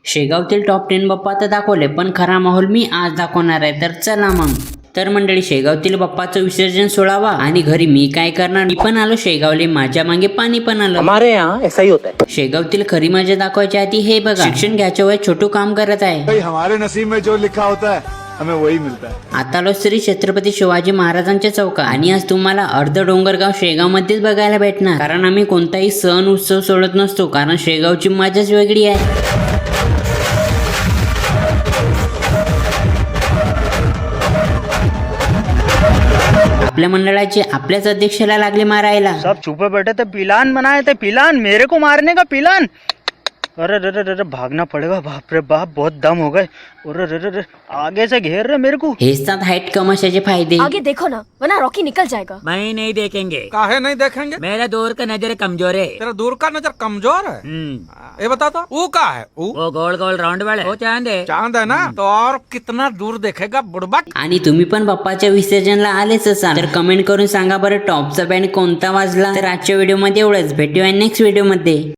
शेगावतील top 10 बाप्पा तर दाखवले, पण खरा माहोल मी आज दाखवणार आहे. तर चला मग. तर मंडळी, शेगावतील बाप्पाचं विसर्जन सोडावा आणि घरी मी काय करणार, मी पण आलो शेगावले, माझ्या मागे पाणी पण आलं. हमारे यहाँ ऐसा ही होता है. शेगावतील खरी मजा दाखवायच्या आधी हे बघा, शिक्षण घ्यायच्या वयात छोटू काम करत आहे. हमारे नसीब में जो लिखा होता है हमें वही मिलता है. आता आलो श्री छत्रपती शिवाजी महाराजांच्या चौकात आणि आज तुम्हाला अर्ध डोंगरगाव शेगाव मध्येच बघायला भेटणार, कारण आम्ही कोणताही सण उत्सव सोडत नसतो, कारण शेगावची मजाच वेगळी आहे. आपल्या मंडळाचे आपल्याच अध्यक्षाला लागले मारायला. सब छुपे बैठे थे, पिलान बनाए थे, पिलान मेरे को मारने का पिलान. अरे रे रे भागना पड़ेगा, बाप रे बाप बहुत दम हो गए. अरे रे रे आगे से घेर रहे मेरे को. हेच तर हाईट कमाशाचे फायदे. आगे देखो ना, वरना रॉकी निकल जाएगा. मैं नहीं देखेंगे. काहे नहीं देखेंगे? मेरा दूर का नजर कमजोर है. तेरा दूर का नजर कमजोर है. ये बता तो वो का है? वो गोल गोल राउंड वाले वो चांद है. चांद है ना, तो और कितना दूर देखेगा बुड़बक. आणि तुम्ही पण बाप्पाच्या विसर्जनला आलेच असाल तर कमेंट करून सांगा बरं, टॉपचा बँड कोणता वाजला. तर आजच्या व्हिडिओ मध्ये एवढंच. भेटूया नेक्स्ट व्हिडिओ मध्ये.